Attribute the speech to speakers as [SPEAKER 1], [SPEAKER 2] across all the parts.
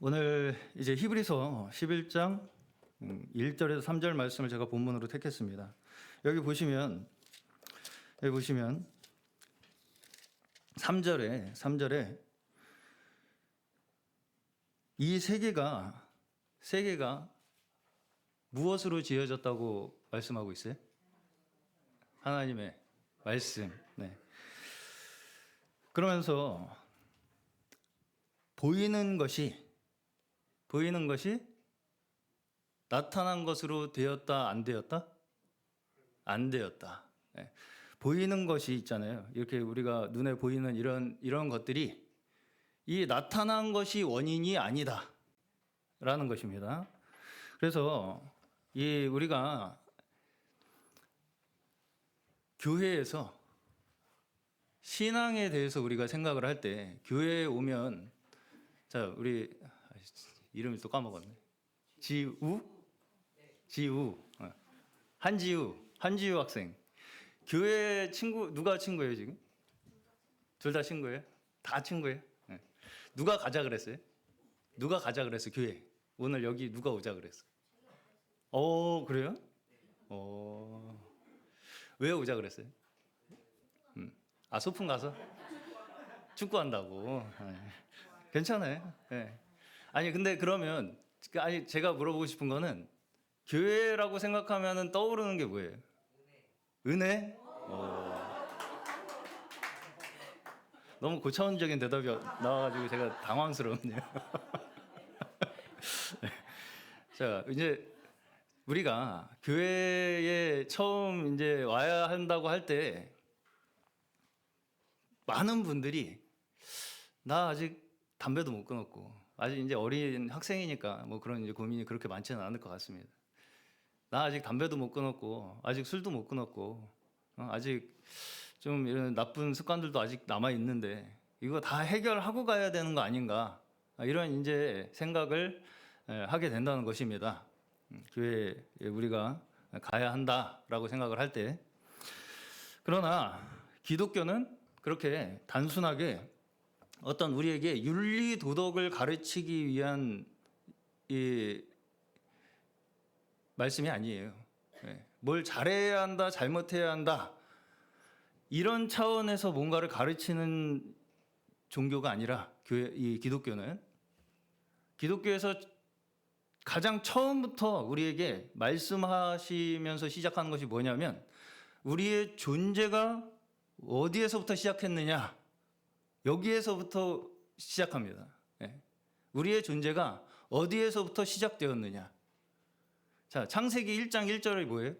[SPEAKER 1] 오늘 이제 히브리서 11장 1절에서 3절 말씀을 제가 본문으로 택했습니다. 여기 보시면 3절에 이 세계가 무엇으로 지어졌다고 말씀하고 있어요? 하나님의 말씀. 네. 그러면서 보이는 것이 나타난 것으로 되었다, 안 되었다? 안 되었다. 네. 보이는 것이 있잖아요. 이렇게 우리가 눈에 보이는 이런 것들이 이 나타난 것이 원인이 아니다 라는 것입니다. 그래서 우리가 교회에서 신앙에 대해서 우리가 생각을 할 때 교회에 오면, 자, 우리 이름이 또 까먹었네. 지우 한지우 학생. 교회 친구, 누가 친구예요 지금? 둘 다 친구예요? 다 친구예요? 네. 누가 가자 그랬어요? 누가 가자 그랬어요? 교회 오늘 여기 누가 오자 그랬어요? 그래요? 왜 오자 그랬어요? 소풍 가서 축구한다고. 네. 괜찮아요. 네. 아니 근데 그러면 제가 물어보고 싶은 거는 교회라고 생각하면 떠오르는 게 뭐예요? 은혜? 너무 고차원적인 대답이 나와가지고 제가 당황스럽네요. 자, 이제 우리가 교회에 처음 이제 와야 한다고 할 때 많은 분들이 나 아직 담배도 못 끊었고 아직 이제 어린 학생이니까 뭐 그런 이제 고민이 그렇게 많지는 않을 것 같습니다. 나 아직 담배도 못 끊었고 아직 술도 못 끊었고 아직 좀 이런 나쁜 습관들도 아직 남아 있는데 이거 다 해결하고 가야 되는 거 아닌가, 이런 이제 생각을 하게 된다는 것입니다. 교회에 우리가 가야 한다라고 생각을 할 때. 그러나 기독교는 그렇게 단순하게 어떤 우리에게 윤리 도덕을 가르치기 위한 이 말씀이 아니에요. 뭘 잘해야 한다, 잘못해야 한다, 이런 차원에서 뭔가를 가르치는 종교가 아니라 이 기독교는, 기독교에서 가장 처음부터 우리에게 말씀하시면서 시작하는 것이 뭐냐면 우리의 존재가 어디에서부터 시작했느냐, 여기에서부터 시작합니다. 우리의 존재가 어디에서부터 시작되었느냐. 자, 창세기 1장 1절이 뭐예요?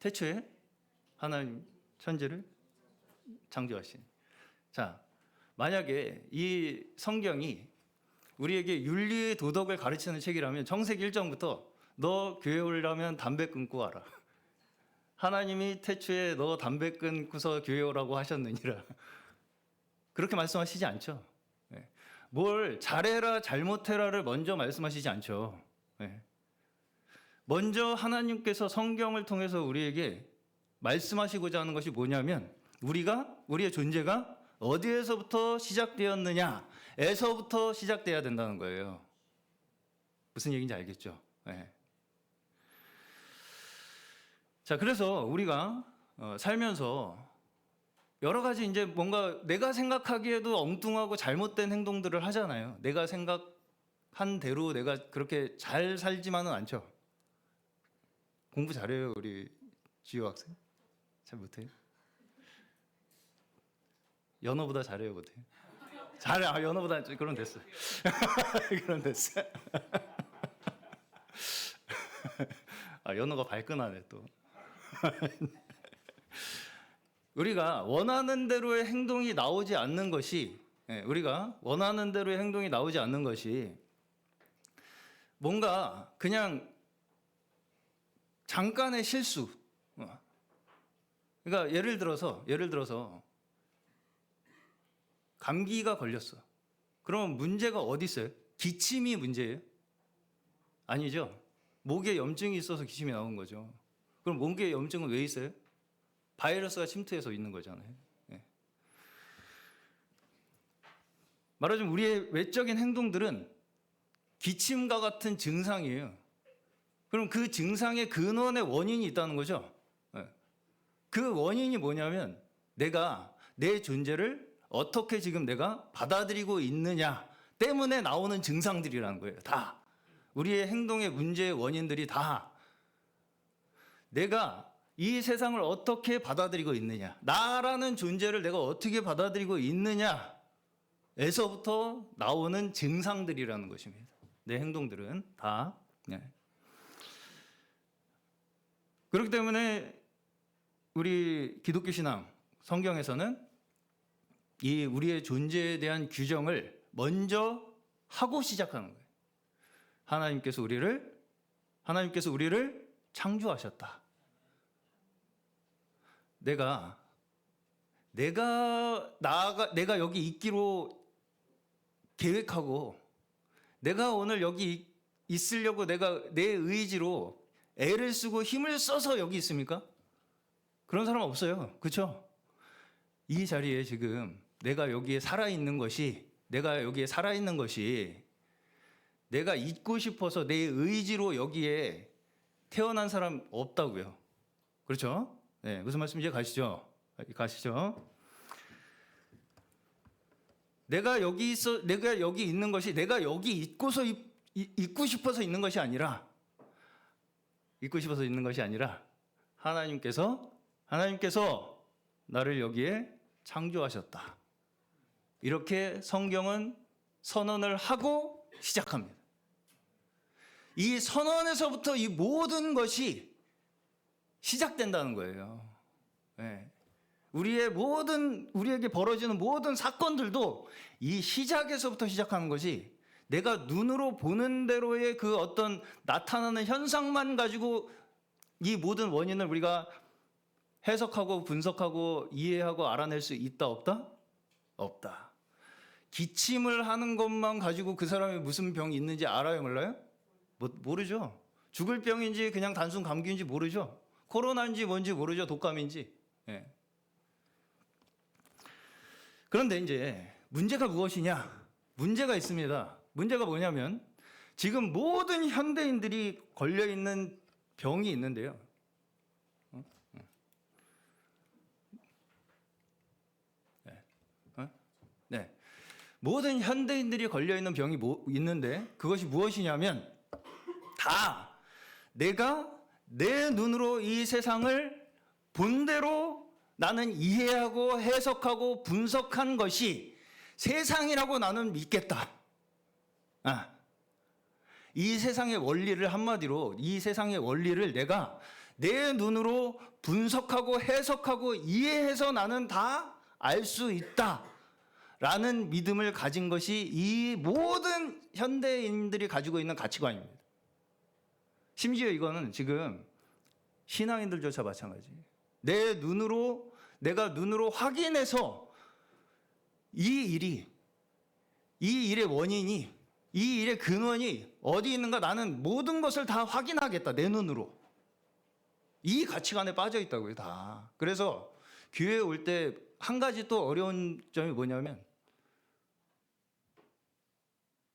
[SPEAKER 1] 태초에 하나님 천지를 창조하신. 자, 만약에 이 성경이 우리에게 윤리 도덕을 가르치는 책이라면 창세기 1장부터 너 교회 오려면 담배 끊고 와라. 하나님이 태초에 너 담배 끊고서 교회 오라고 하셨느니라. 그렇게 말씀하시지 않죠. 뭘 잘해라 잘못해라를 먼저 말씀하시지 않죠. 먼저 하나님께서 성경을 통해서 우리에게 말씀하시고자 하는 것이 뭐냐면 우리의 존재가 어디에서부터 시작되었느냐에서부터 시작돼야 된다는 거예요. 무슨 얘기인지 알겠죠? 자, 그래서 우리가 살면서 여러 가지 이제 뭔가 내가 생각하기에도 엉뚱하고 잘못된 행동들을 하잖아요. 내가 생각한 대로 내가 그렇게 잘 살지만은 않죠. 공부 잘해요, 우리 지효 학생? 잘 못해요? 연어보다 잘해요, 못해요? 잘해. 연어보다. 그럼 됐어. 그럼 됐어. 연어가 발끈하네 또. 우리가 원하는 대로의 행동이 나오지 않는 것이 뭔가 그냥 잠깐의 실수. 그러니까 예를 들어서 감기가 걸렸어. 그러면 문제가 어디 있어요? 기침이 문제예요? 아니죠. 목에 염증이 있어서 기침이 나온 거죠. 그럼 목에 염증은 왜 있어요? 바이러스가 침투해서 있는 거잖아요. 말하자면 우리의 외적인 행동들은 기침과 같은 증상이에요. 그럼 그 증상의 근원의 원인이 있다는 거죠. 예. 그 원인이 뭐냐면 내가 내 존재를 어떻게 지금 내가 받아들이고 있느냐 때문에 나오는 증상들이라는 거예요. 다. 우리의 행동의 문제의 원인들이 다 내가 이 세상을 어떻게 받아들이고 있느냐, 나라는 존재를 내가 어떻게 받아들이고 있느냐에서부터 나오는 증상들이라는 것입니다. 내 행동들은 다. 네. 그렇기 때문에 우리 기독교 신앙 성경에서는 이 우리의 존재에 대한 규정을 먼저 하고 시작하는 거예요. 하나님께서 우리를 창조하셨다. 내가 여기 있기로 계획하고 내가 오늘 여기 있으려고 내가 내 의지로 애를 쓰고 힘을 써서 여기 있습니까? 그런 사람 없어요. 그렇죠? 이 자리에 지금 내가 여기에 살아있는 것이 내가 있고 싶어서 내 의지로 여기에 태어난 사람 없다고요. 그렇죠? 네, 무슨 말씀인지 가시죠? 내가 여기 있는 것이 내가 여기 있고 싶어서 있는 것이 아니라 하나님께서 나를 여기에 창조하셨다. 이렇게 성경은 선언을 하고 시작합니다. 이 선언에서부터 이 모든 것이 시작된다는 거예요. 네. 우리에게 벌어지는 모든 사건들도 이 시작에서부터 시작하는 것이 내가 눈으로 보는 대로의 그 어떤 나타나는 현상만 가지고 이 모든 원인을 우리가 해석하고 분석하고 이해하고 알아낼 수 있다 없다? 없다. 기침을 하는 것만 가지고 그 사람이 무슨 병이 있는지 알아요 몰라요? 모르죠. 죽을 병인지 그냥 단순 감기인지 모르죠. 코로나인지 뭔지 모르죠. 독감인지. 예. 그런데 이제 문제가 무엇이냐? 문제가 있습니다. 문제가 뭐냐면 지금 모든 현대인들이 걸려있는 병이 있는데요. 네. 모든 현대인들이 걸려있는 병이 있는데 그것이 무엇이냐면 다 내가 내 눈으로 이 세상을 본대로 나는 이해하고 해석하고 분석한 것이 세상이라고 나는 믿겠다. 이 세상의 원리를 한마디로 이 세상의 원리를 내가 내 눈으로 분석하고 해석하고 이해해서 나는 다 알 수 있다. 라는 믿음을 가진 것이 이 모든 현대인들이 가지고 있는 가치관입니다. 심지어 이거는 지금 신앙인들조차 마찬가지예요. 내가 눈으로 확인해서 이 일의 원인이, 이 일의 근원이 어디 있는가 나는 모든 것을 다 확인하겠다. 내 눈으로. 이 가치관에 빠져 있다고요, 다. 그래서 교회에 올 때 한 가지 또 어려운 점이 뭐냐면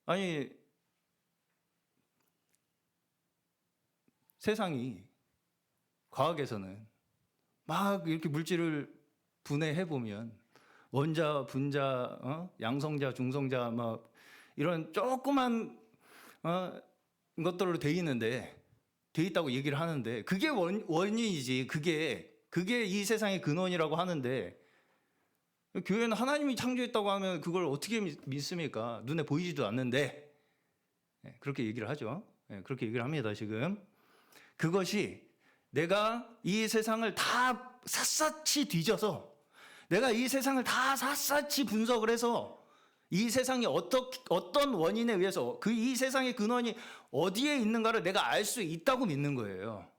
[SPEAKER 1] 아니 세상이 과학에서는 막 이렇게 물질을 분해해 보면 원자, 분자, 양성자, 중성자 막 이런 조그만 것들로 돼 있다고 얘기를 하는데 그게 원인이지. 그게 이 세상의 근원이라고 하는데 교회는 하나님이 창조했다고 하면 그걸 어떻게 믿습니까? 눈에 보이지도 않는데. 그렇게 얘기를 하죠. 그렇게 얘기를 합니다, 지금. 그것이 내가 이 세상을 다 샅샅이 뒤져서 내가 이 세상을 다 샅샅이 분석을 해서 이 세상이 어떤 원인에 의해서 이 세상의 근원이 어디에 있는가를 내가 알 수 있다고 믿는 거예요.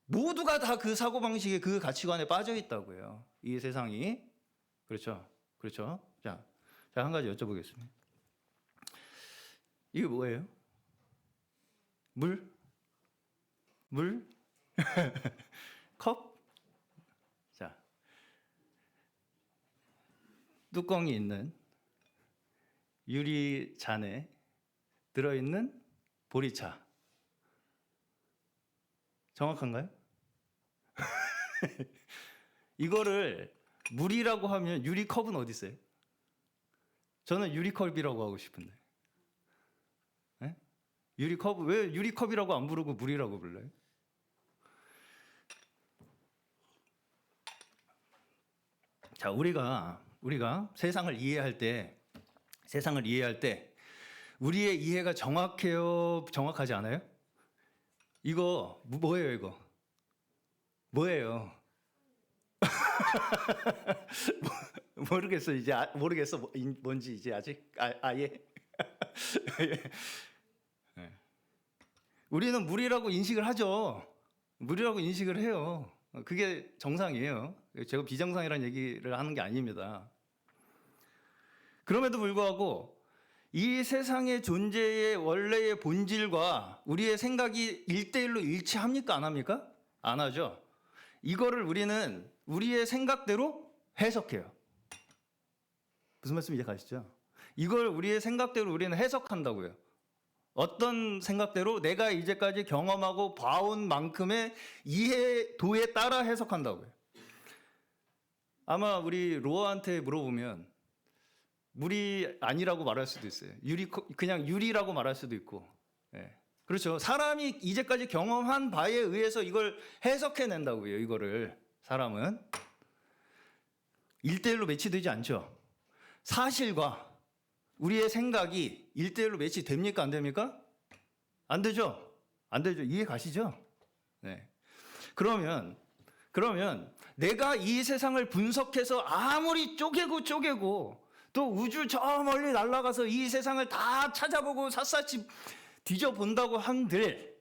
[SPEAKER 1] 모두가 다 그 사고방식에 그 가치관에 빠져 있다고요. 이 세상이. 그렇죠. 자, 한 가지 여쭤보겠습니다. 이게 뭐예요? 물? 컵? 자, 뚜껑이 있는 유리잔에 들어있는 보리차. 정확한가요? 이거를 물이라고 하면 유리컵은 어디 있어요? 저는 유리컵이라고 하고 싶은데. 네? 유리컵, 왜 유리컵이라고 안 부르고 물이라고 불러요? 자, 우리가 세상을 이해할 때 우리의 이해가 정확해요? 정확하지 않아요? 이거 뭐예요, 이거? 뭐예요? 모르겠어, 이제 모르겠어. 뭔지 이제 아직 아예. 네. 우리는 물이라고 인식을 하죠. 물이라고 인식을 해요. 그게 정상이에요. 제가 비정상이라는 얘기를 하는 게 아닙니다. 그럼에도 불구하고 이 세상의 존재의 원래의 본질과 우리의 생각이 1대1로 일치합니까? 안 합니까? 안 하죠. 이거를 우리는 우리의 생각대로 해석해요. 무슨 말씀 이제 가시죠? 이걸 우리의 생각대로 우리는 해석한다고요. 어떤 생각대로 내가 이제까지 경험하고 봐온 만큼의 이해도에 따라 해석한다고요. 아마 우리 로아한테 물어보면 물이 아니라고 말할 수도 있어요. 그냥 유리라고 말할 수도 있고. 예. 그렇죠. 사람이 이제까지 경험한 바에 의해서 이걸 해석해낸다고요. 이거를 사람은 1대1로 매치되지 않죠. 사실과 우리의 생각이 1대1로 매치됩니까? 안 됩니까? 안 되죠. 안 되죠. 이해 가시죠? 네. 그러면 내가 이 세상을 분석해서 아무리 쪼개고 또 우주 저 멀리 날아가서 이 세상을 다 찾아보고 샅샅이 뒤져본다고 한들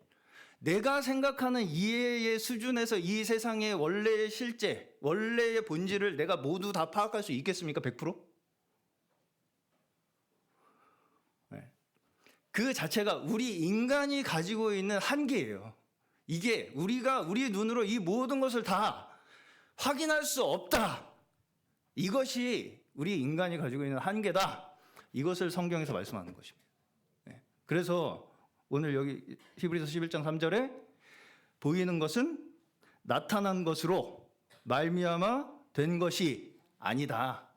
[SPEAKER 1] 내가 생각하는 이해의 수준에서 이 세상의 원래의 실제, 원래의 본질을 내가 모두 다 파악할 수 있겠습니까? 100%? 네. 그 자체가 우리 인간이 가지고 있는 한계예요. 이게 우리가 우리 눈으로 이 모든 것을 다 확인할 수 없다. 이것이 우리 인간이 가지고 있는 한계다. 이것을 성경에서 말씀하는 것입니다. 네. 그래서 오늘 여기 히브리서 11장 3절에 보이는 것은 나타난 것으로 말미암아 된 것이 아니다.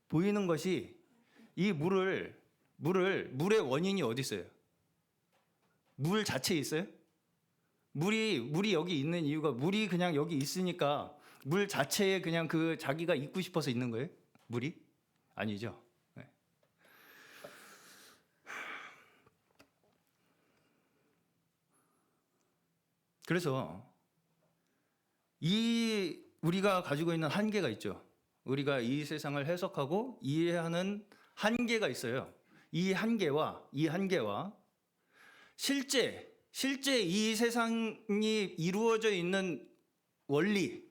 [SPEAKER 1] 보이는 것이 이 물의 원인이 어디 있어요? 물 자체에 있어요? 물이 여기 있는 이유가 물이 그냥 여기 있으니까 물 자체에 그냥 그 자기가 있고 싶어서 있는 거예요? 물이? 아니죠. 네. 그래서 우리가 가지고 있는 한계가 있죠. 우리가 이 세상을 해석하고 이해하는 한계가 있어요. 이 한계와 실제 이 세상이 이루어져 있는 원리,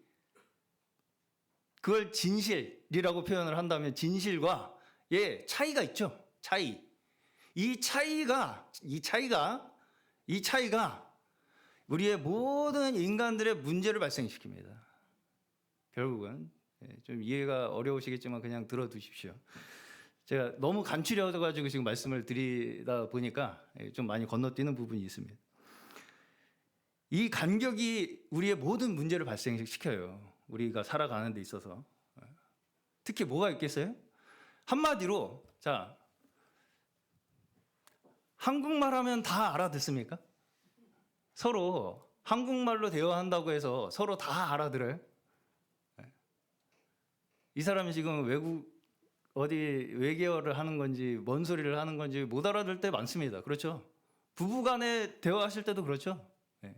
[SPEAKER 1] 그걸 진실이라고 표현을 한다면 진실과의 차이가 있죠. 이 차이가 우리의 모든 인간들의 문제를 발생시킵니다. 결국은 좀 이해가 어려우시겠지만 그냥 들어두십시오. 제가 너무 감추려가지고 지금 말씀을 드리다 보니까 좀 많이 건너뛰는 부분이 있습니다. 이 간격이 우리의 모든 문제를 발생시켜요. 우리가 살아가는 데 있어서. 특히 뭐가 있겠어요? 한마디로 자, 한국말 하면 다 알아듣습니까? 서로 한국말로 대화한다고 해서 서로 다 알아들어요? 이 사람이 지금 외계어를 하는 건지 뭔 소리를 하는 건지 못 알아들 때 많습니다. 그렇죠? 부부간에 대화하실 때도 그렇죠? 네.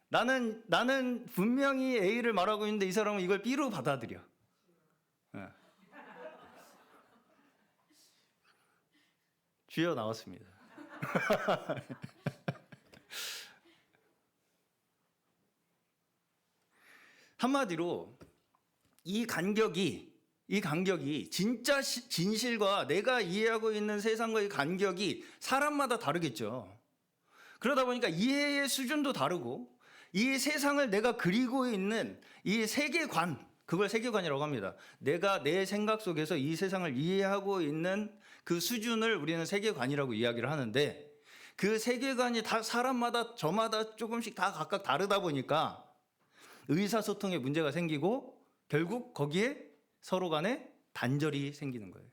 [SPEAKER 1] 나는 분명히 A를 말하고 있는데 이 사람은 이걸 B로 받아들여. 네. 주여 나왔습니다. 한마디로 이 간격이 진짜 진실과 내가 이해하고 있는 세상과의 간격이 사람마다 다르겠죠. 그러다 보니까 이해의 수준도 다르고 이 세상을 내가 그리고 있는 이 세계관, 그걸 세계관이라고 합니다. 내가 내 생각 속에서 이 세상을 이해하고 있는 그 수준을 우리는 세계관이라고 이야기를 하는데, 그 세계관이 다 사람마다 저마다 조금씩 다 각각 다르다 보니까 의사소통에 문제가 생기고 결국 거기에 서로 간에 단절이 생기는 거예요.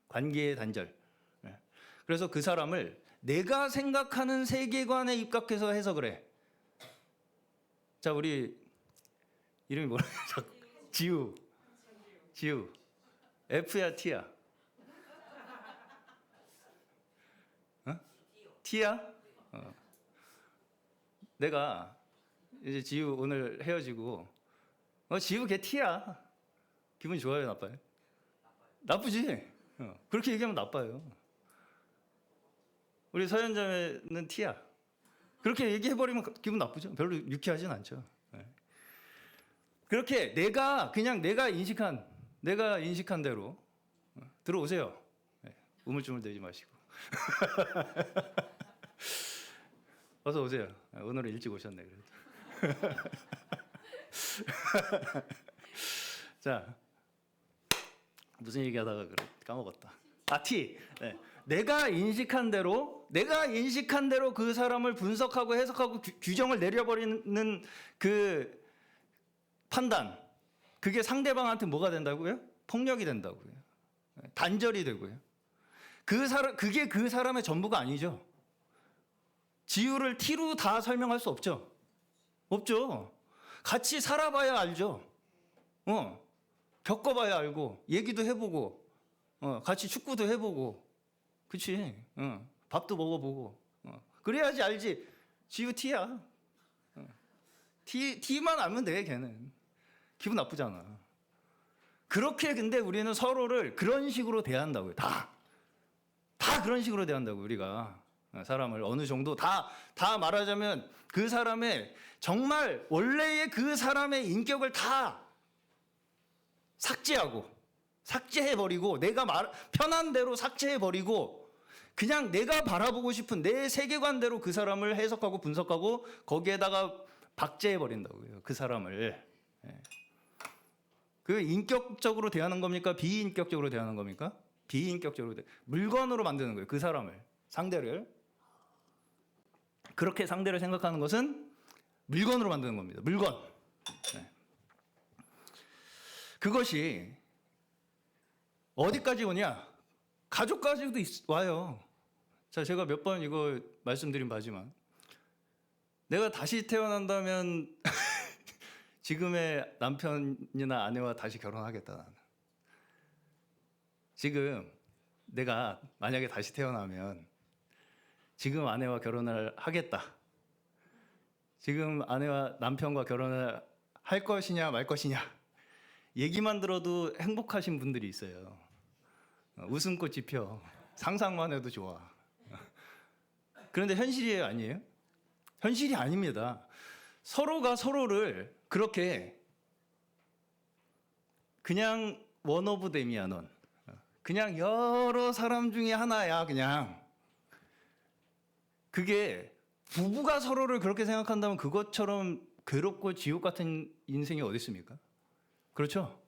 [SPEAKER 1] 관계의 단절. 그래서 그 사람을 내가 생각하는 세계관에 입각해서 해석을 해. 자, 우리 이름이 뭐라 지우. F야 T야? 어? T야? 내가 이제 지우 오늘 헤어지고 지우 걔 T야. 기분이 좋아요, 나빠요? 나쁘지? 그렇게 얘기하면 나빠요. 우리 서현자매는 T야. 그렇게 얘기해버리면 기분 나쁘죠? 별로 유쾌하진 않죠. 그렇게 내가 인식한 대로 들어오세요. 우물쭈물 대지 마시고. 어서 오세요. 오늘은 일찍 오셨네, 그래도. 자, 무슨 얘기하다가 까먹었다. T. 네. 내가 인식한 대로 그 사람을 분석하고 해석하고 규정을 내려버리는 그 판단, 그게 상대방한테 뭐가 된다고요? 폭력이 된다고요. 단절이 되고요. 그게 그 사람의 전부가 아니죠. 지우를 T로 다 설명할 수 없죠. 같이 살아봐야 알죠. 겪어봐야 알고, 얘기도 해보고, 같이 축구도 해보고, 그치? 밥도 먹어보고, 그래야지 알지. 지우 T야. T만 알면 돼, 걔는. 기분 나쁘잖아. 그렇게 근데 우리는 서로를 그런 식으로 대한다고요. 다 그런 식으로 대한다고, 우리가. 사람을 어느 정도 다 말하자면 그 사람의 정말 원래의 그 사람의 인격을 다 삭제해버리고 내가 편한 대로 삭제해버리고 그냥 내가 바라보고 싶은 내 세계관대로 그 사람을 해석하고 분석하고 거기에다가 박제해버린다고요. 그 사람을. 그 인격적으로 대하는 겁니까? 비인격적으로 대하는 겁니까? 비인격적으로 물건으로 만드는 거예요. 그 사람을, 상대를. 그렇게 상대를 생각하는 것은 물건으로 만드는 겁니다. 물건. 그것이 어디까지 오냐? 가족까지도 와요. 자, 제가 몇 번 이거 말씀드린 바지만 내가 다시 태어난다면 지금의 남편이나 아내와 다시 결혼하겠다. 나는. 지금 내가 만약에 다시 태어나면 지금 아내와 결혼을 하겠다. 지금 아내와 남편과 결혼을 할 것이냐 말 것이냐. 얘기만 들어도 행복하신 분들이 있어요. 웃음꽃이 펴. 상상만 해도 좋아. 그런데 현실이 아니에요? 현실이 아닙니다. 서로가 서로를 그렇게 그냥 원 오브 댐이야, 넌. 그냥 여러 사람 중에 하나야, 그냥. 그게 부부가 서로를 그렇게 생각한다면 그것처럼 괴롭고 지옥 같은 인생이 어디 있습니까? 그렇죠?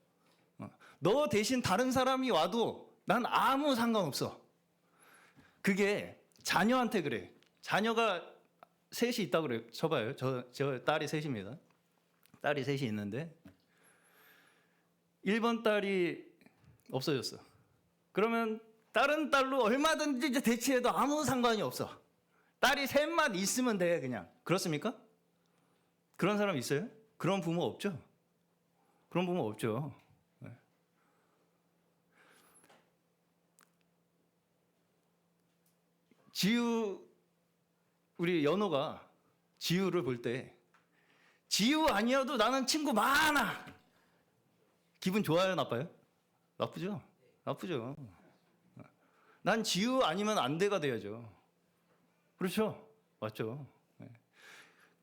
[SPEAKER 1] 너 대신 다른 사람이 와도 난 아무 상관없어. 그게 자녀한테 그래. 자녀가 셋이 있다고 그래요. 쳐봐요. 저 딸이 셋입니다. 딸이 셋이 있는데 1번 딸이 없어졌어. 그러면 다른 딸로 얼마든지 이제 대체해도 아무 상관이 없어. 딸이 셋만 있으면 돼, 그냥. 그렇습니까? 그런 사람 있어요? 그런 부모 없죠? 그런 부모 없죠. 지우, 우리 연호가 지우를 볼 때 지우 아니어도 나는 친구 많아. 기분 좋아요, 나빠요? 나쁘죠? 나쁘죠. 난 지우 아니면 안 돼가 돼야죠. 그렇죠? 맞죠?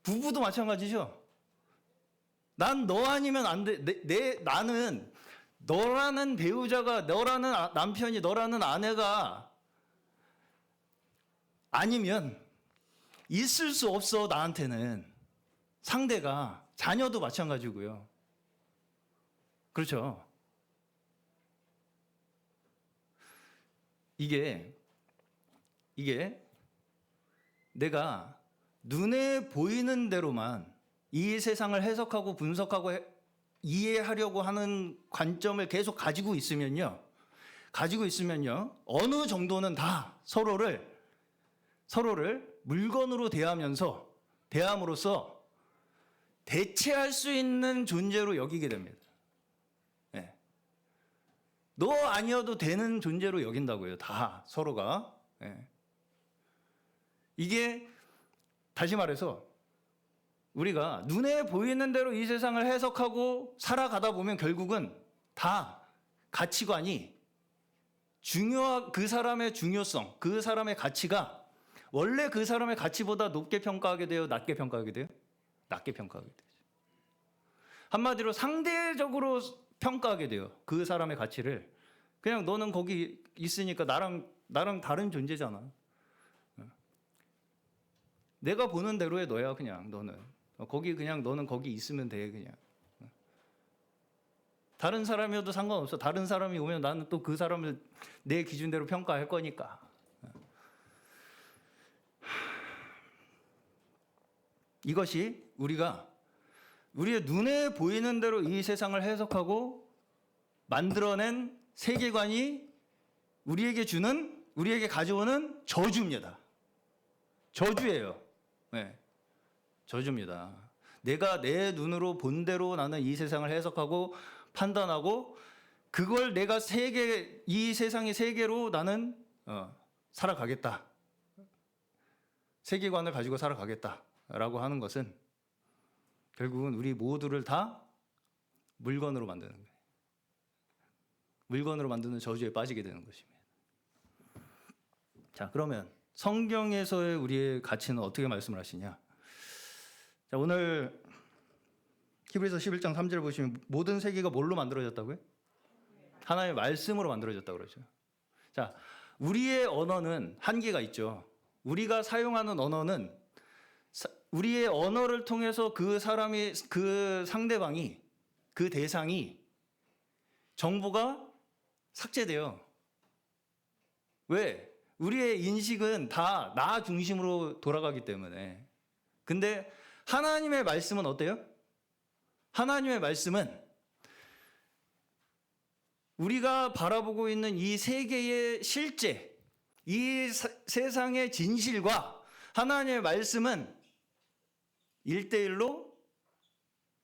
[SPEAKER 1] 부부도 마찬가지죠. 난 너 아니면 안 돼. 나는 너라는 배우자가, 너라는 남편이, 너라는 아내가 아니면 있을 수 없어, 나한테는. 상대가 자녀도 마찬가지고요. 그렇죠. 이게 내가 눈에 보이는 대로만 이 세상을 해석하고 분석하고 이해하려고 하는 관점을 계속 가지고 있으면요. 어느 정도는 다 서로를 물건으로 대함으로써 대체할 수 있는 존재로 여기게 됩니다. 네. 너 아니어도 되는 존재로 여긴다고요. 다 서로가. 네. 이게 다시 말해서 우리가 눈에 보이는 대로 이 세상을 해석하고 살아가다 보면 결국은 다 가치관이 그 사람의 중요성, 그 사람의 가치가 원래 그 사람의 가치보다 높게 평가하게 돼요? 낮게 평가하게 돼요? 낮게 평가하게 되죠. 한마디로 상대적으로 평가하게 돼요. 그 사람의 가치를. 그냥 너는 거기 있으니까 나랑 다른 존재잖아. 내가 보는 대로의 너야. 그냥 너는 너는 거기 있으면 돼. 그냥 다른 사람이어도 상관없어. 다른 사람이 오면 나는 또 그 사람을 내 기준대로 평가할 거니까. 이것이 우리의 눈에 보이는 대로 이 세상을 해석하고 만들어낸 세계관이 우리에게 가져오는 저주입니다. 저주예요. 네. 저주입니다. 내가 내 눈으로 본 대로 나는 이 세상을 해석하고 판단하고 그걸 내가 이 세상의 세계로 나는 살아가겠다. 세계관을 가지고 살아가겠다라고 하는 것은 결국은 우리 모두를 다 물건으로 만드는 거예요. 물건으로 만드는 저주에 빠지게 되는 것입니다. 자, 그러면 성경에서의 우리의 가치는 어떻게 말씀을 하시냐? 자, 오늘 히브리서 11장 3절 보시면 모든 세계가 뭘로 만들어졌다고요? 하나님의 말씀으로 만들어졌다고 그러죠. 자, 우리의 언어는 한계가 있죠. 우리가 사용하는 언어는 우리의 언어를 통해서 그 상대방이, 그 대상이 정보가 삭제돼요. 왜? 우리의 인식은 다 나 중심으로 돌아가기 때문에. 근데 하나님의 말씀은 어때요? 하나님의 말씀은 우리가 바라보고 있는 이 세계의 실제, 이 세상의 진실과 하나님의 말씀은 1대1로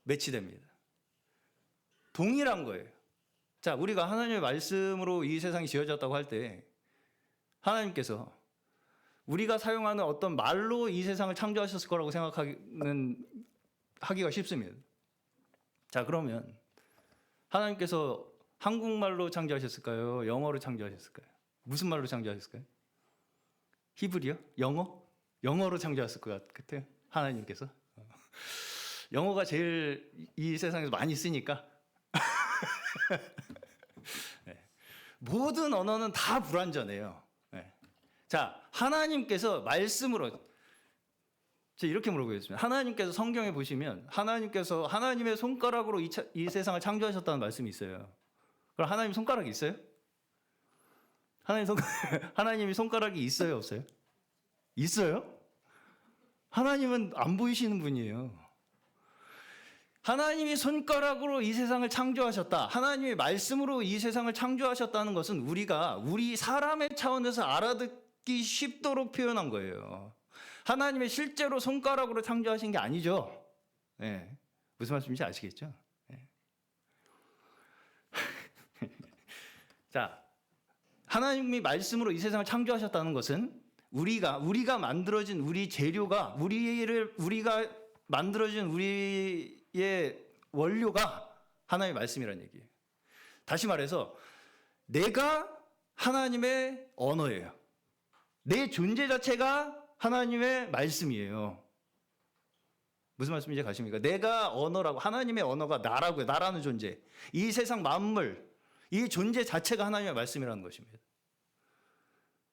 [SPEAKER 1] 매치됩니다. 동일한 거예요. 자, 우리가 하나님의 말씀으로 이 세상이 지어졌다고 할 때 하나님께서 우리가 사용하는 어떤 말로 이 세상을 창조하셨을 거라고 하기가 쉽습니다. 자, 그러면 하나님께서 한국말로 창조하셨을까요? 영어로 창조하셨을까요? 무슨 말로 창조하셨을까요? 히브리어? 영어로 창조하셨을 것 같아요. 하나님께서. 영어가 제일 이 세상에서 많이 쓰니까. 네. 모든 언어는 다 불완전해요. 네. 자, 하나님께서 말씀으로 이렇게 물어보겠습니다. 하나님께서 성경에 보시면 하나님의 손가락으로 이 세상을 창조하셨다는 말씀이 있어요. 그럼 하나님 손가락이 있어요? 하나님이 손가락이 있어요, 없어요? 있어요? 하나님은 안 보이시는 분이에요. 하나님이 손가락으로 이 세상을 창조하셨다. 하나님의 말씀으로 이 세상을 창조하셨다는 것은 우리 사람의 차원에서 알아듣기 쉽도록 표현한 거예요. 하나님의 실제로 손가락으로 창조하신 게 아니죠. 네. 무슨 말씀인지 아시겠죠? 네. 자, 하나님이 말씀으로 이 세상을 창조하셨다는 것은 우리가 만들어진 우리 재료가 우리가 만들어진 우리의 원료가 하나님의 말씀이라는 얘기예요. 다시 말해서 내가 하나님의 언어예요. 내 존재 자체가 하나님의 말씀이에요. 무슨 말씀인지 가십니까? 내가 언어라고, 하나님의 언어가 나라고요. 나라는 존재. 이 세상 만물, 이 존재 자체가 하나님의 말씀이라는 것입니다.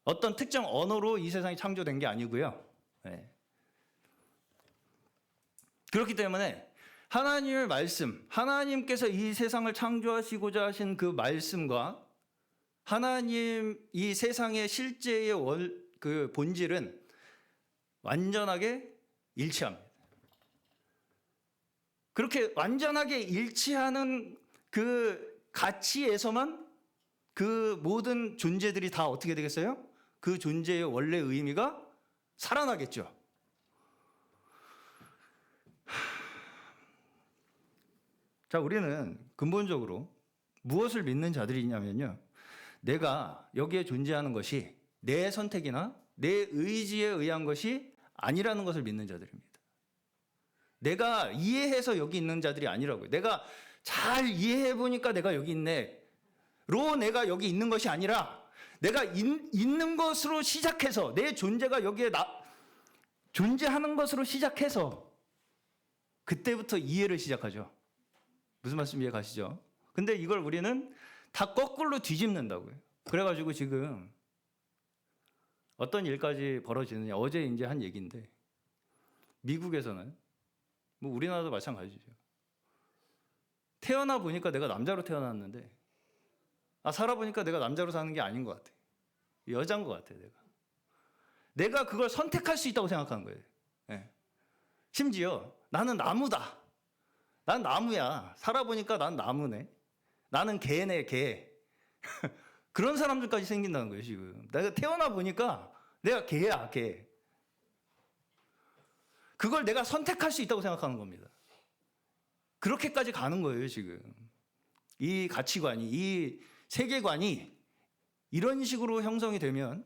[SPEAKER 1] 어떤 특정 언어로 이 세상이 창조된 게 아니고요. 네. 그렇기 때문에 하나님의 말씀, 하나님께서 이 세상을 창조하시고자 하신 그 말씀과 하나님 이 세상의 실제의 그 본질은 완전하게 일치합니다. 그렇게 완전하게 일치하는 그 가치에서만 그 모든 존재들이 다 어떻게 되겠어요? 그 존재의 원래 의미가 살아나겠죠. 자, 우리는 근본적으로 무엇을 믿는 자들이냐면요. 내가 여기에 존재하는 것이 내 선택이나 내 의지에 의한 것이 아니라는 것을 믿는 자들입니다. 내가 이해해서 여기 있는 자들이 아니라고요. 내가 잘 이해해 보니까 내가 여기 있네. 로 내가 여기 있는 것이 아니라 내가 있는 것으로 시작해서 내 존재가 여기에 존재하는 것으로 시작해서 그때부터 이해를 시작하죠. 무슨 말씀 이해 가시죠? 근데 이걸 우리는 다 거꾸로 뒤집는다고요. 그래가지고 지금 어떤 일까지 벌어지느냐. 어제 이제 한 얘기인데 미국에서는 뭐 우리나라도 마찬가지죠. 태어나 보니까 내가 남자로 태어났는데 살아보니까 내가 남자로 사는 게 아닌 것 같아. 여자인 것 같아. 내가 그걸 선택할 수 있다고 생각하는 거예요. 네. 심지어 나는 나무다. 난 나무야. 살아보니까 난 나무네. 나는 개네, 개. 그런 사람들까지 생긴다는 거예요, 지금. 내가 태어나 보니까 내가 개야, 개. 그걸 내가 선택할 수 있다고 생각하는 겁니다. 그렇게까지 가는 거예요, 지금. 이 가치관이, 이 세계관이 이런 식으로 형성이 되면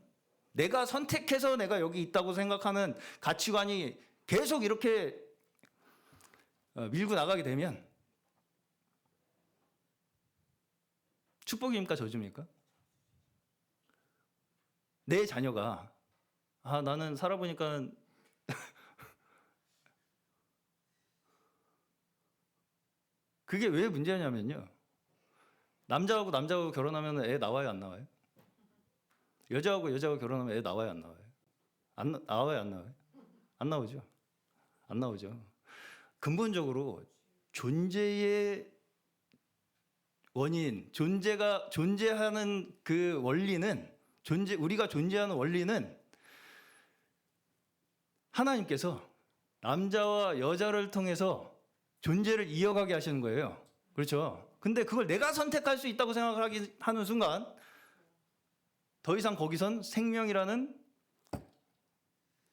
[SPEAKER 1] 내가 선택해서 내가 여기 있다고 생각하는 가치관이 계속 이렇게 밀고 나가게 되면 축복입니까? 저주입니까? 내 자녀가 나는 살아보니까 그게 왜 문제냐면요. 남자하고 남자하고 결혼하면 애 나와요, 안 나와요? 여자하고 여자하고 결혼하면 애 나와요, 안 나와요? 나와요, 안 나와요? 안 나오죠. 안 나오죠. 근본적으로 존재의 원인, 존재하는 그 원리는 우리가 존재하는 원리는 하나님께서 남자와 여자를 통해서 존재를 이어가게 하시는 거예요. 그렇죠? 근데 그걸 내가 선택할 수 있다고 생각하는 순간 더 이상 거기선 생명이라는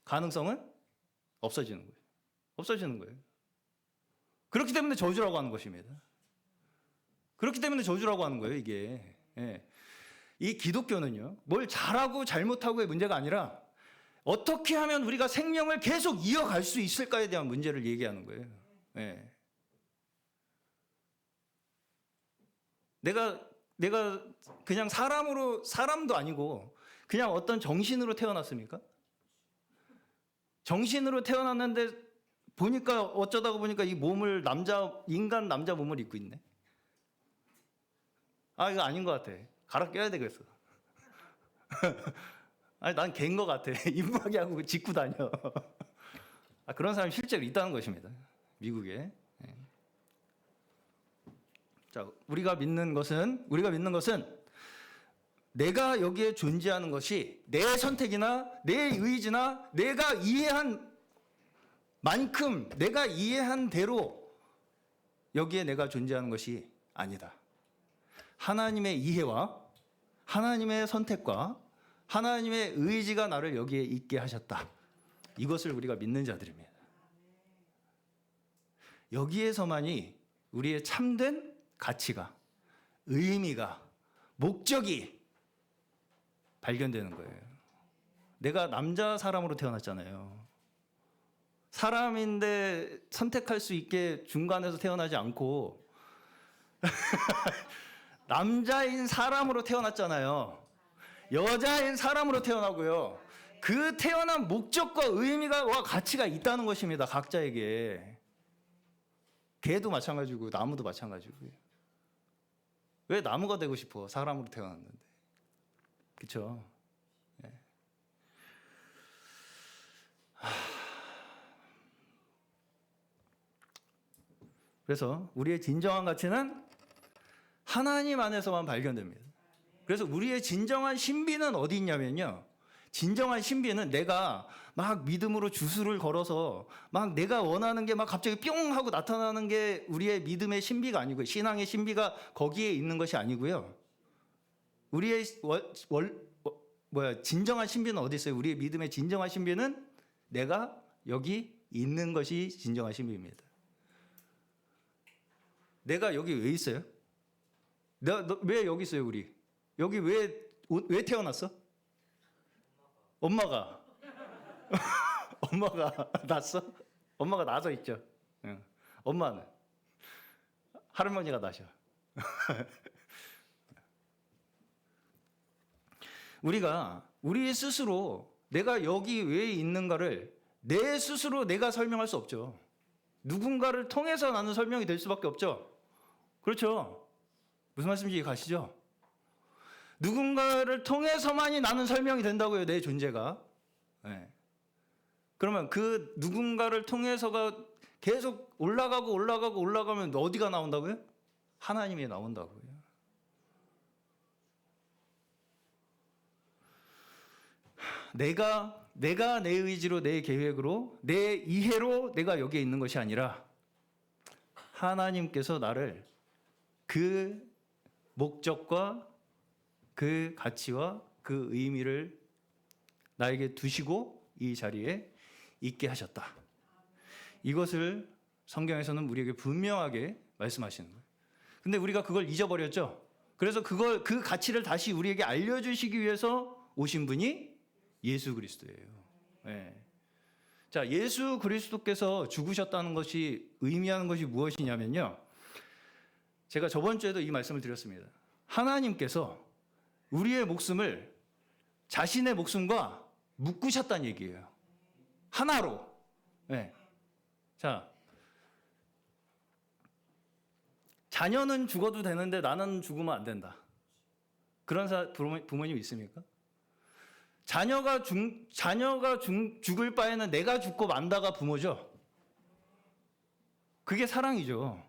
[SPEAKER 1] 가능성은 없어지는 거예요. 없어지는 거예요. 그렇기 때문에 저주라고 하는 것입니다. 그렇기 때문에 저주라고 하는 거예요, 이게. 예. 이 기독교는요, 뭘 잘하고 잘못하고의 문제가 아니라 어떻게 하면 우리가 생명을 계속 이어갈 수 있을까에 대한 문제를 얘기하는 거예요. 예. 내가 그냥 사람도 아니고 그냥 어떤 정신으로 태어났습니까? 정신으로 태어났는데 보니까 어쩌다가 보니까 이 몸을 인간 남자 몸을 입고 있네. 이거 아닌 것 같아. 갈아 껴야 되겠어. 난 개인 것 같아. 입마개 하고 짖고 다녀. 그런 사람이 실제로 있다는 것입니다. 미국에. 자, 우리가 믿는 것은 내가 여기에 존재하는 것이 내 선택이나 내 의지나 내가 이해한 만큼, 내가 이해한 대로 여기에 내가 존재하는 것이 아니다. 하나님의 이해와 하나님의 선택과 하나님의 의지가 나를 여기에 있게 하셨다. 이것을 우리가 믿는 자들입니다. 여기에서만이 우리의 참된 가치가, 의미가, 목적이 발견되는 거예요. 내가 남자 사람으로 태어났잖아요. 사람인데 선택할 수 있게 중간에서 태어나지 않고 남자인 사람으로 태어났잖아요. 여자인 사람으로 태어나고요. 그 태어난 목적과 의미와 가치가 있다는 것입니다. 각자에게. 개도 마찬가지고 나무도 마찬가지고요. 왜 나무가 되고 싶어? 사람으로 태어났는데. 그렇죠? 네. 그래서 우리의 진정한 가치는 하나님 안에서만 발견됩니다. 그래서 우리의 진정한 신비는 어디 있냐면요. 진정한 신비는 내가 막 믿음으로 주술을 걸어서 막 내가 원하는 게 막 갑자기 뿅 하고 나타나는 게 우리의 믿음의 신비가 아니고요. 신앙의 신비가 거기에 있는 것이 아니고요. 우리의 진정한 신비는 어디 있어요? 우리의 믿음의 진정한 신비는 내가 여기 있는 것이 진정한 신비입니다. 내가 여기 왜 있어요? 왜 여기 있어요, 우리? 여기 왜 태어났어? 엄마가 낳았어? 엄마가 낳아서 있죠. 응. 엄마는 할머니가 낳으셔. 우리가 우리 스스로 내가 여기 왜 있는가를 내 스스로 내가 설명할 수 없죠. 누군가를 통해서 나는 설명이 될 수밖에 없죠. 그렇죠? 무슨 말씀인지 가시죠? 누군가를 통해서만이 나는 설명이 된다고요, 내 존재가. 네. 그러면 그 누군가를 통해서가 계속 올라가면 어디가 나온다고요? 하나님이 나온다고요. 내가 내 의지로, 내 계획으로, 내 이해로 내가 여기에 있는 것이 아니라 하나님께서 나를 그 목적과 그 가치와 그 의미를 나에게 두시고 이 자리에 있게 하셨다. 이것을 성경에서는 우리에게 분명하게 말씀하시는 거예요. 근데 우리가 그걸 잊어버렸죠. 그래서 그 가치를 다시 우리에게 알려주시기 위해서 오신 분이 예수 그리스도예요. 네. 자, 예수 그리스도께서 죽으셨다는 것이 의미하는 것이 무엇이냐면요. 제가 저번 주에도 이 말씀을 드렸습니다. 하나님께서 우리의 목숨을 자신의 목숨과 묶으셨다는 얘기예요. 하나로. 네. 자, 자녀는 죽어도 되는데 나는 죽으면 안 된다. 그런 부모님 있습니까? 자녀가 죽을 바에는 내가 죽고 만다가 부모죠. 그게 사랑이죠.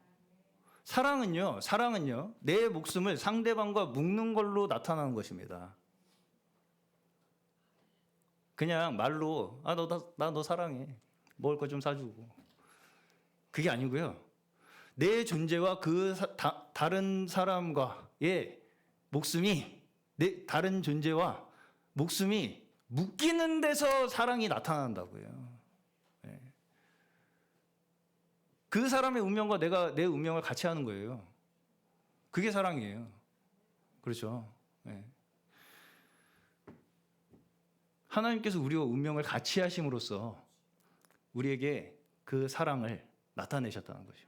[SPEAKER 1] 사랑은요, 내 목숨을 상대방과 묶는 걸로 나타나는 것입니다. 그냥 말로, 나 너 사랑해. 먹을 거 좀 사주고. 그게 아니고요. 내 존재와 다른 사람과의 목숨이, 다른 존재와 목숨이 묶이는 데서 사랑이 나타난다고요. 네. 그 사람의 운명과 내 운명을 같이 하는 거예요. 그게 사랑이에요. 그렇죠. 네. 하나님께서 우리와 운명을 같이 하심으로써 우리에게 그 사랑을 나타내셨다는 것이죠.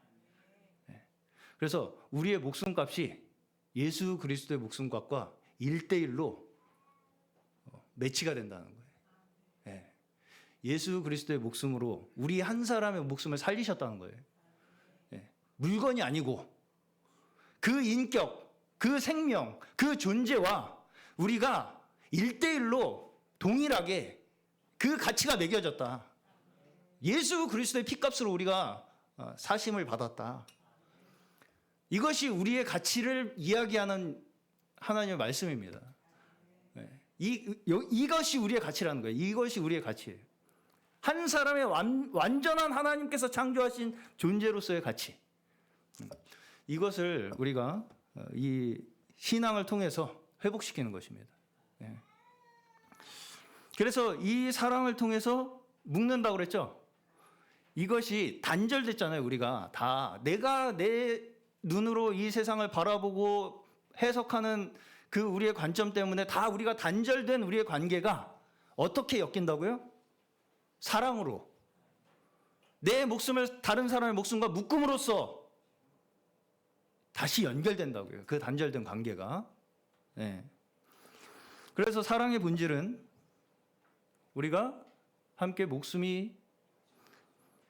[SPEAKER 1] 네. 그래서 우리의 목숨값이 예수 그리스도의 목숨값과 1대1로 매치가 된다는 거예요. 네. 예수 그리스도의 목숨으로 우리 한 사람의 목숨을 살리셨다는 거예요. 네. 물건이 아니고 그 인격, 그 생명, 그 존재와 우리가 1대1로 동일하게 그 가치가 매겨졌다. 예수 그리스도의 피값으로 우리가 사심을 받았다. 이것이 우리의 가치를 이야기하는 하나님의 말씀입니다. 이것이 우리의 가치라는 거예요. 이것이 우리의 가치예요. 한 사람의 완전한 하나님께서 창조하신 존재로서의 가치. 이것을 우리가 이 신앙을 통해서 회복시키는 것입니다. 그래서 이 사랑을 통해서 묶는다고 그랬죠. 이것이 단절됐잖아요. 우리가 다 내가 내 눈으로 이 세상을 바라보고 해석하는 그 우리의 관점 때문에 다 우리가 단절된 우리의 관계가 어떻게 엮인다고요? 사랑으로. 내 목숨을 다른 사람의 목숨과 묶음으로써 다시 연결된다고요. 그 단절된 관계가. 네. 그래서 사랑의 본질은 우리가 함께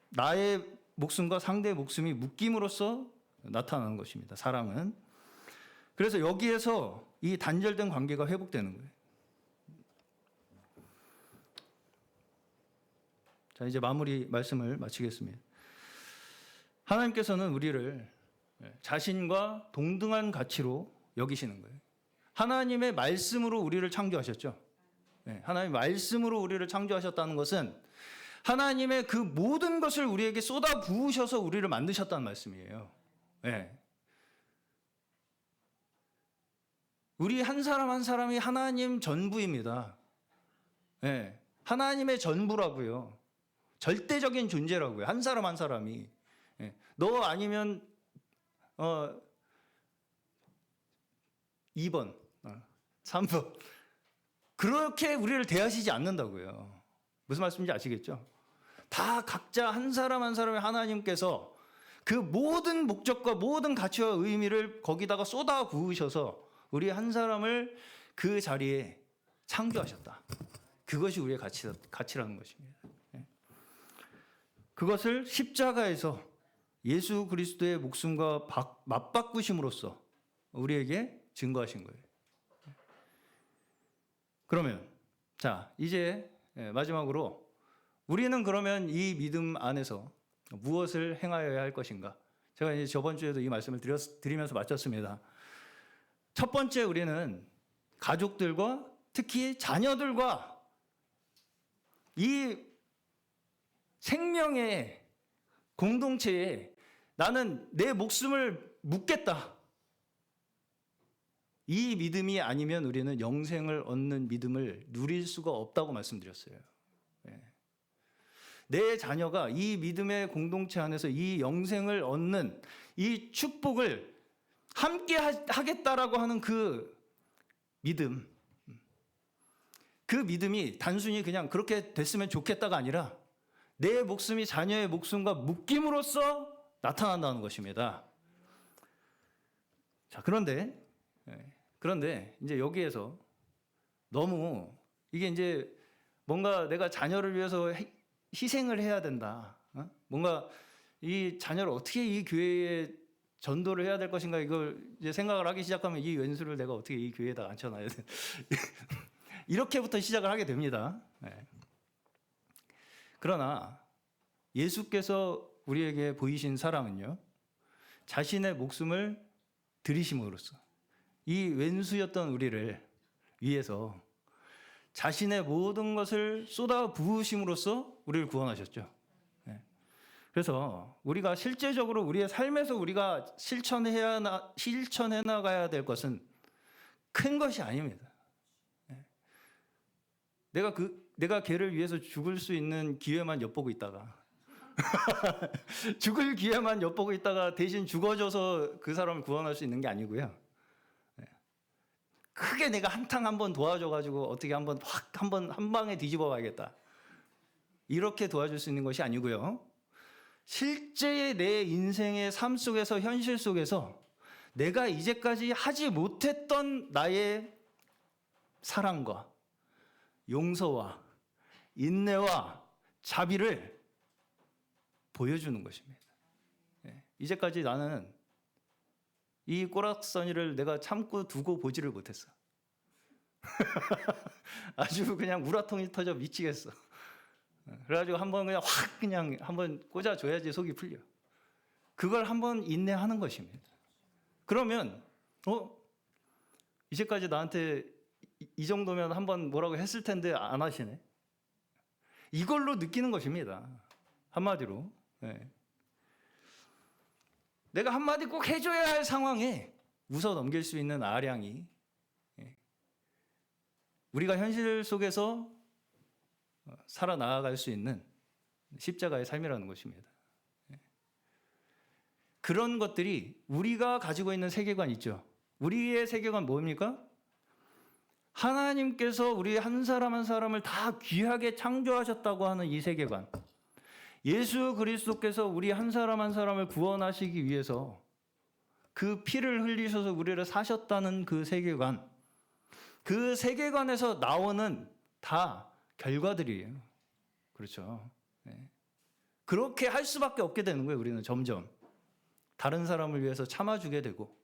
[SPEAKER 1] 나의 목숨과 상대의 목숨이 묶임으로써 나타나는 것입니다. 사랑은. 그래서 여기에서 이 단절된 관계가 회복되는 거예요. 자, 이제 말씀을 마치겠습니다. 하나님께서는 우리를 자신과 동등한 가치로 여기시는 거예요. 하나님의 말씀으로 우리를 창조하셨죠. 하나님의 말씀으로 우리를 창조하셨다는 것은 하나님의 그 모든 것을 우리에게 쏟아 부으셔서 우리를 만드셨다는 말씀이에요. 우리 한 사람 한 사람이 하나님 전부입니다. 하나님의 전부라고요. 절대적인 존재라고요. 한 사람 한 사람이. 너 아니면 2번, 3번. 그렇게 우리를 대하시지 않는다고요. 무슨 말씀인지 아시겠죠? 다 각자 한 사람 한 사람의 하나님께서 그 모든 목적과 모든 가치와 의미를 거기다가 쏟아 부으셔서 우리 한 사람을 그 자리에 창조하셨다. 그것이 우리의 가치라는 것입니다. 그것을 십자가에서 예수 그리스도의 목숨과 맞바꾸심으로써 우리에게 증거하신 거예요. 그러면 자, 이제 마지막으로 우리는 그러면 이 믿음 안에서 무엇을 행하여야 할 것인가? 제가 이제 저번 주에도 이 말씀을 드리면서 마쳤습니다. 첫 번째, 우리는 가족들과 특히 자녀들과 이 생명의 공동체에 나는 내 목숨을 묻겠다. 이 믿음이 아니면 우리는 영생을 얻는 믿음을 누릴 수가 없다고 말씀드렸어요. 내 자녀가 이 믿음의 공동체 안에서 이 영생을 얻는 이 축복을 함께 하겠다라고 하는 그 믿음, 그 믿음이 단순히 그냥 그렇게 됐으면 좋겠다가 아니라 내 목숨이 자녀의 목숨과 묶임으로써 나타난다는 것입니다. 자, 그런데 이제 여기에서 너무 이게 이제 뭔가 내가 자녀를 위해서 희생을 해야 된다. 뭔가 이 자녀를 어떻게 이 교회에 전도를 해야 될 것인가 이걸 이제 생각을 하기 시작하면 이 왼수를 내가 어떻게 이 교회에다 앉혀놔야 돼. 이렇게부터 시작을 하게 됩니다. 그러나 예수께서 우리에게 보이신 사랑은요, 자신의 목숨을 들이심으로써 이 왼수였던 우리를 위해서 자신의 모든 것을 쏟아 부으심으로써 우리를 구원하셨죠. 그래서 우리가 실제적으로 우리의 삶에서 우리가 실천해 나가야 될 것은 큰 것이 아닙니다. 내가 걔를 위해서 죽을 수 있는 기회만 엿보고 있다가 죽을 기회만 엿보고 있다가 대신 죽어줘서 그 사람을 구원할 수 있는 게 아니고요. 크게 내가 한번 도와줘가지고 어떻게 한번 한 방에 뒤집어 봐야겠다. 이렇게 도와줄 수 있는 것이 아니고요. 실제의 내 인생의 삶 속에서, 현실 속에서 내가 이제까지 하지 못했던 나의 사랑과 용서와 인내와 자비를 보여주는 것입니다. 이제까지 나는 이 꼬락서니를 내가 참고 두고 보지를 못했어. 아주 그냥 우라통이 터져 미치겠어. 그래가지고 한번 그냥 확 그냥 한번 꽂아줘야지 속이 풀려. 그걸 한번 인내하는 것입니다. 그러면 이제까지 나한테 이 정도면 한번 뭐라고 했을 텐데 안 하시네. 이걸로 느끼는 것입니다. 한마디로. 내가 한마디 꼭 해줘야 할 상황에 웃어 넘길 수 있는 아량이 우리가 현실 속에서 살아나갈 수 있는 십자가의 삶이라는 것입니다. 그런 것들이 우리가 가지고 있는 세계관 있죠. 우리의 세계관 뭡니까? 하나님께서 우리 한 사람 한 사람을 다 귀하게 창조하셨다고 하는 이 세계관. 예수 그리스도께서 우리 한 사람 한 사람을 구원하시기 위해서 그 피를 흘리셔서 우리를 사셨다는 그 세계관. 그 세계관에서 나오는 다 결과들이에요. 그렇죠. 그렇게 할 수밖에 없게 되는 거예요. 우리는 점점. 다른 사람을 위해서 참아주게 되고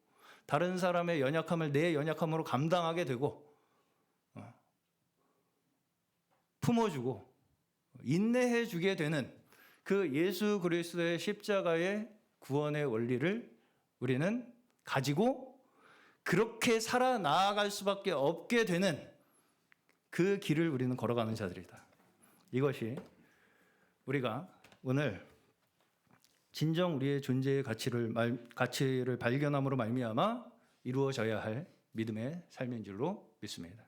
[SPEAKER 1] 다른 사람의 연약함을 내 연약함으로 감당하게 되고 품어주고 인내해주게 되는 그 예수 그리스도의 십자가의 구원의 원리를 우리는 가지고 그렇게 살아나갈 수밖에 없게 되는 그 길을 우리는 걸어가는 자들이다. 이것이 우리가 오늘 진정 우리의 존재의 가치를 발견함으로 말미암아 이루어져야 할 믿음의 삶인 줄로 믿습니다.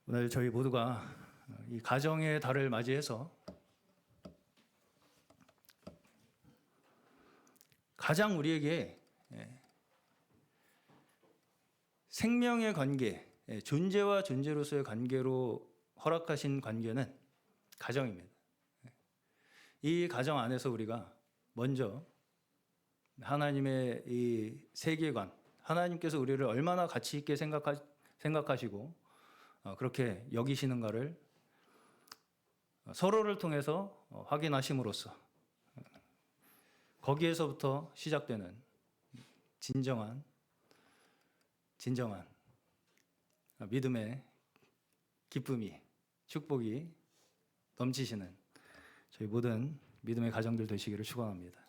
[SPEAKER 1] 오늘 저희 모두가 이 가정의 달을 맞이해서 가장 우리에게 생명의 관계, 존재와 존재로서의 관계로 허락하신 관계는 가정입니다. 이 가정 안에서 우리가 먼저 하나님의 이 세계관, 하나님께서 우리를 얼마나 가치 있게 생각하시고 그렇게 여기시는가를 서로를 통해서 확인하심으로써 거기에서부터 시작되는 진정한 믿음의 기쁨이, 축복이 넘치시는 저희 모든 믿음의 가정들 되시기를 축원합니다.